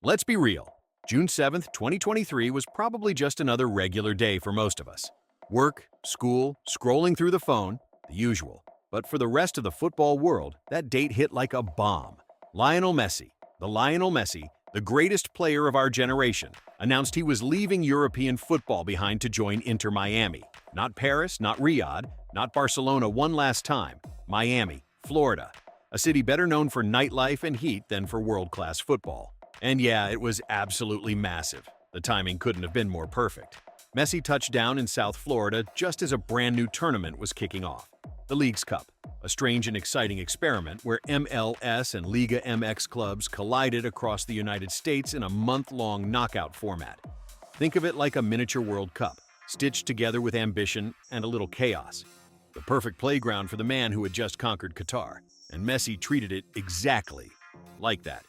Let's be real. June 7th, 2023 was probably just another regular day for most of us. Work, school, scrolling through the phone, the usual. But for the rest of the football world, that date hit like a bomb. Lionel Messi, the greatest player of our generation, announced he was leaving European football behind to join Inter Miami. Not Paris, not Riyadh, not Barcelona one last time. Miami, Florida, a city better known for nightlife and heat than for world-class football. And yeah, it was absolutely massive. The timing couldn't have been more perfect. Messi touched down in South Florida just as a brand new tournament was kicking off. The Leagues Cup, a strange and exciting experiment where MLS and Liga MX clubs collided across the United States in a month-long knockout format. Think of it like a miniature World Cup, stitched together with ambition and a little chaos. The perfect playground for the man who had just conquered Qatar, and Messi treated it exactly like that.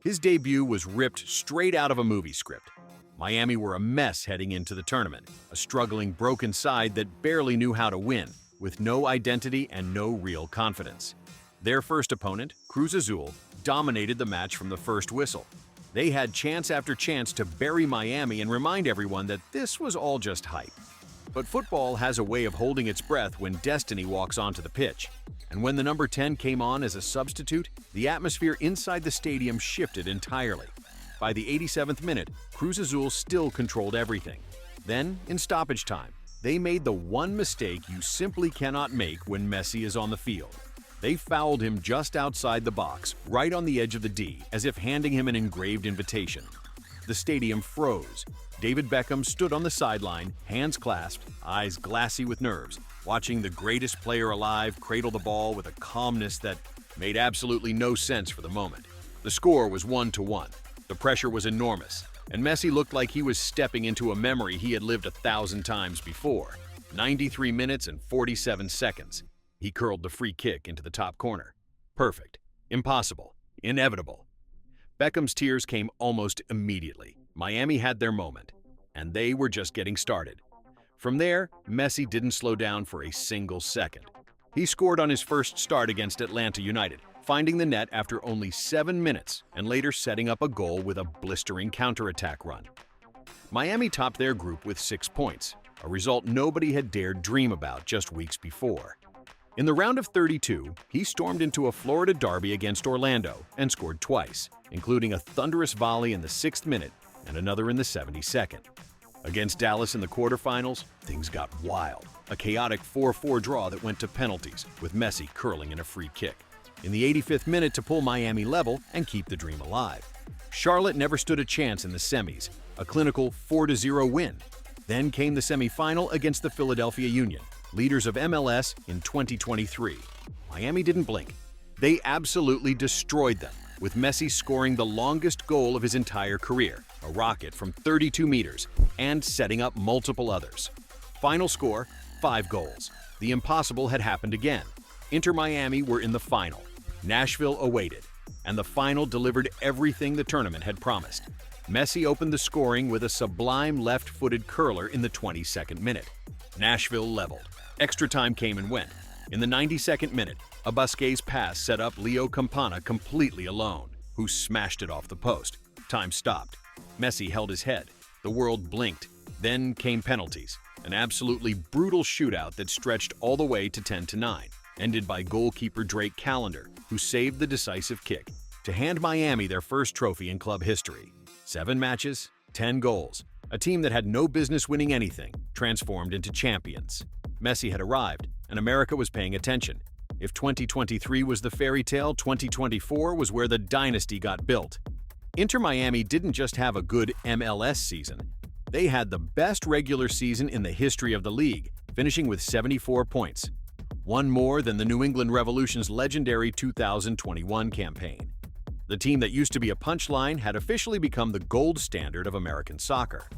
His debut was ripped straight out of a movie script. Miami were a mess heading into the tournament, a struggling, broken side that barely knew how to win, with no identity and no real confidence. Their first opponent, Cruz Azul, dominated the match from the first whistle. They had chance after chance to bury Miami and remind everyone that this was all just hype. But football has a way of holding its breath when destiny walks onto the pitch. And when the number 10 came on as a substitute, the atmosphere inside the stadium shifted entirely. By the 87th minute, Cruz Azul still controlled everything. Then, in stoppage time, they made the one mistake you simply cannot make when Messi is on the field. They fouled him just outside the box, right on the edge of the D, as if handing him an engraved invitation. The stadium froze. David Beckham stood on the sideline, hands clasped, eyes glassy with nerves, watching the greatest player alive cradle the ball with a calmness that made absolutely no sense for the moment. The score was 1-1. The pressure was enormous, and Messi looked like he was stepping into a memory he had lived 1,000 times before. 93 minutes and 47 seconds. He curled the free kick into the top corner. Perfect. Impossible. Inevitable. Beckham's tears came almost immediately. Miami had their moment, and they were just getting started. From there, Messi didn't slow down for a single second. He scored on his first start against Atlanta United, finding the net after only 7 minutes and later setting up a goal with a blistering counterattack run. Miami topped their group with 6 points, a result nobody had dared dream about just weeks before. In the round of 32, he stormed into a Florida derby against Orlando and scored twice, including a thunderous volley in the 6th minute and another in the 72nd. Against Dallas in the quarterfinals, things got wild. A chaotic 4-4 draw that went to penalties, with Messi curling in a free kick. In the 85th minute to pull Miami level and keep the dream alive. Charlotte never stood a chance in the semis, a clinical 4-0 win. Then came the semifinal against the Philadelphia Union, leaders of MLS in 2023. Miami didn't blink. They absolutely destroyed them, with Messi scoring the longest goal of his entire career, a rocket from 32 meters, and setting up multiple others. Final score, 5 goals. The impossible had happened again. Inter Miami were in the final. Nashville awaited, and the final delivered everything the tournament had promised. Messi opened the scoring with a sublime left-footed curler in the 22nd minute. Nashville leveled. Extra time came and went. In the 92nd minute, a Busquets pass set up Leo Campana completely alone, who smashed it off the post. Time stopped. Messi held his head. The world blinked. Then came penalties, an absolutely brutal shootout that stretched all the way to 10-9, ended by goalkeeper Drake Callender, who saved the decisive kick to hand Miami their first trophy in club history. 7 matches, 10 goals. A team that had no business winning anything, transformed into champions. Messi had arrived, and America was paying attention. If 2023 was the fairy tale, 2024 was where the dynasty got built. Inter Miami didn't just have a good MLS season. They had the best regular season in the history of the league, finishing with 74 points. One more than the New England Revolution's legendary 2021 campaign. The team that used to be a punchline had officially become the gold standard of American soccer.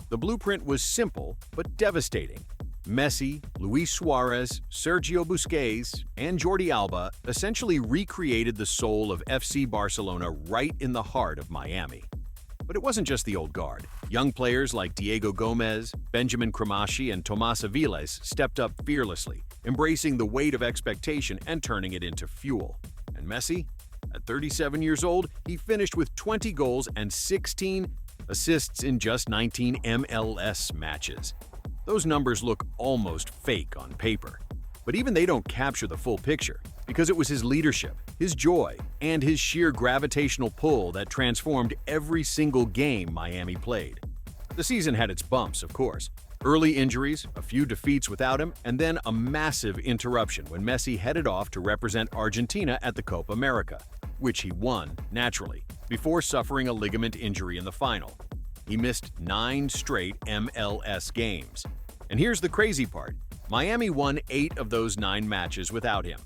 The blueprint was simple but devastating. Messi, Luis Suarez, Sergio Busquets, and Jordi Alba essentially recreated the soul of FC Barcelona right in the heart of Miami. But it wasn't just the old guard. Young players like Diego Gomez, Benjamin Cremaschi, and Tomas Aviles stepped up fearlessly, embracing the weight of expectation and turning it into fuel. And Messi? At 37 years old, he finished with 20 goals and 16 assists in just 19 MLS matches. Those numbers look almost fake on paper, but even they don't capture the full picture, because it was his leadership, his joy, and his sheer gravitational pull that transformed every single game Miami played. The season had its bumps, of course. Early injuries, a few defeats without him, and then a massive interruption when Messi headed off to represent Argentina at the Copa America, which he won, naturally, before suffering a ligament injury in the final. He missed 9 straight MLS games. And here's the crazy part. Miami won 8 of those 9 matches without him.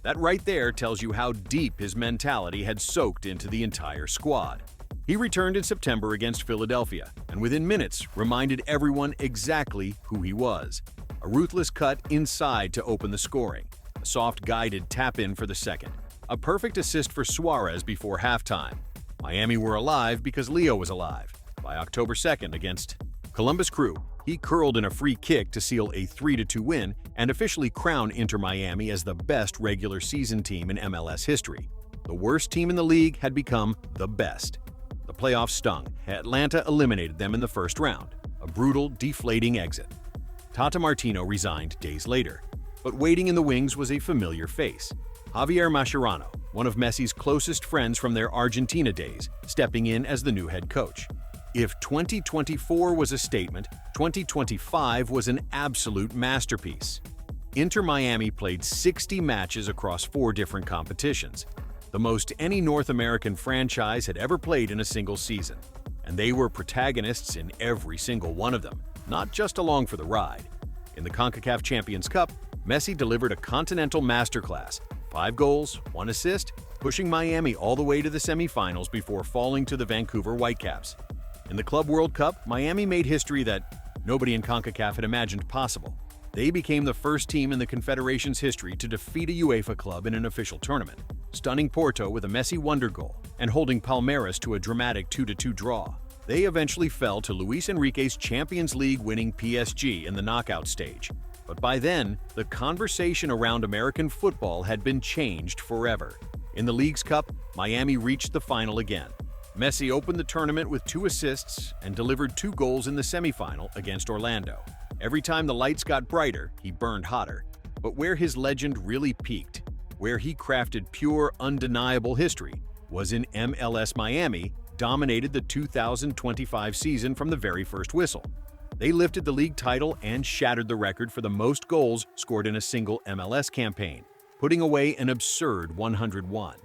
That right there tells you how deep his mentality had soaked into the entire squad. He returned in September against Philadelphia, and within minutes reminded everyone exactly who he was. A ruthless cut inside to open the scoring, a soft guided tap-in for the second, a perfect assist for Suarez before halftime. Miami were alive because Leo was alive. By October 2nd against Columbus Crew, he curled in a free kick to seal a 3-2 win and officially crown Inter Miami as the best regular season team in MLS history. The worst team in the league had become the best. The playoffs stung. Atlanta eliminated them in the first round. A brutal, deflating exit. Tata Martino resigned days later. But waiting in the wings was a familiar face. Javier Mascherano, one of Messi's closest friends from their Argentina days, stepping in as the new head coach. If 2024 was a statement, 2025 was an absolute masterpiece. Inter Miami played 60 matches across 4 different competitions, the most any North American franchise had ever played in a single season. And they were protagonists in every single one of them, not just along for the ride. In the CONCACAF Champions Cup, Messi delivered a continental masterclass, 5 goals, 1 assist, pushing Miami all the way to the semifinals before falling to the Vancouver Whitecaps. In the Club World Cup, Miami made history that nobody in CONCACAF had imagined possible. They became the first team in the Confederation's history to defeat a UEFA club in an official tournament, stunning Porto with a Messi wonder goal and holding Palmeiras to a dramatic 2-2 draw. They eventually fell to Luis Enrique's Champions League winning PSG in the knockout stage. But by then, the conversation around American football had been changed forever. In the Leagues Cup, Miami reached the final again. Messi opened the tournament with 2 assists and delivered 2 goals in the semifinal against Orlando. Every time the lights got brighter, he burned hotter. But where his legend really peaked, where he crafted pure, undeniable history, was in MLS Miami, dominated the 2025 season from the very first whistle. They lifted the league title and shattered the record for the most goals scored in a single MLS campaign, putting away an absurd 101.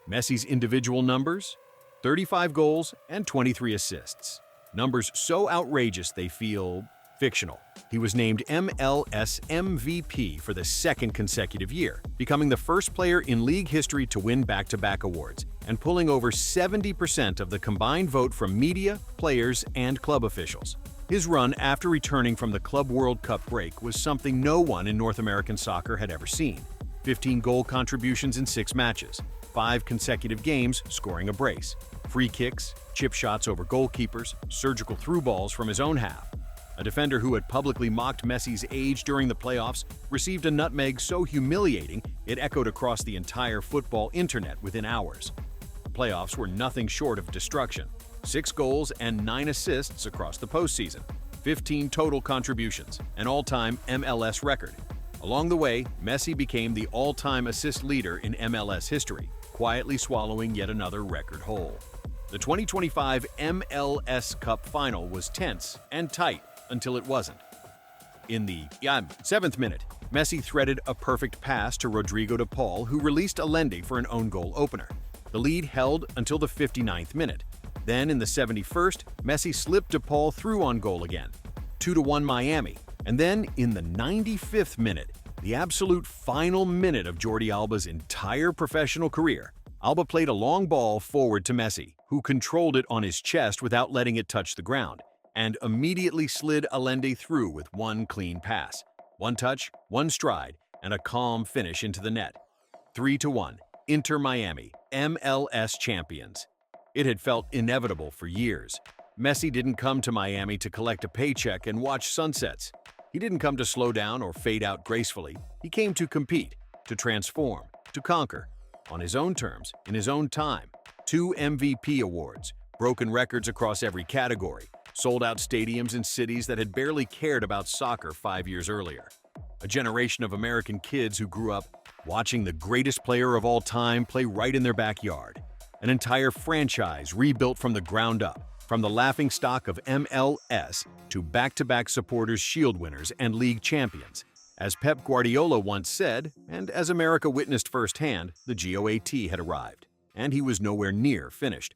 Messi's individual numbers? 35 goals and 23 assists. Numbers so outrageous they feel fictional. He was named MLS MVP for the 2nd consecutive year, becoming the first player in league history to win back-to-back awards and pulling over 70% of the combined vote from media, players, and club officials. His run after returning from the Club World Cup break was something no one in North American soccer had ever seen. 15 goal contributions in 6 matches, 5 consecutive games scoring a brace, free kicks, chip shots over goalkeepers, surgical through balls from his own half. A defender who had publicly mocked Messi's age during the playoffs received a nutmeg so humiliating it echoed across the entire football internet within hours. The playoffs were nothing short of destruction. 6 goals and 9 assists across the postseason, 15 total contributions, an all-time MLS record. Along the way, Messi became the all-time assist leader in MLS history, quietly swallowing yet another record hole. The 2025 MLS Cup final was tense and tight until it wasn't. In the 7th minute, Messi threaded a perfect pass to Rodrigo de Paul, who released Allende for an own goal opener. The lead held until the 59th minute. Then in the 71st, Messi slipped de Paul through on goal again. 2-1 Miami. And then in the 95th minute, the absolute final minute of Jordi Alba's entire professional career, Alba played a long ball forward to Messi, who controlled it on his chest without letting it touch the ground, and immediately slid Allende through with one clean pass. One touch, one stride, and a calm finish into the net. 3-1, Inter Miami, MLS champions. It had felt inevitable for years. Messi didn't come to Miami to collect a paycheck and watch sunsets. He didn't come to slow down or fade out gracefully. He came to compete, to transform, to conquer. On his own terms, in his own time. 2 MVP awards, broken records across every category, sold out stadiums in cities that had barely cared about soccer 5 years earlier. A generation of American kids who grew up watching the greatest player of all time play right in their backyard. An entire franchise rebuilt from the ground up, from the laughingstock of MLS to back-to-back supporters' shield winners and league champions. As Pep Guardiola once said, and as America witnessed firsthand, the GOAT had arrived, and he was nowhere near finished.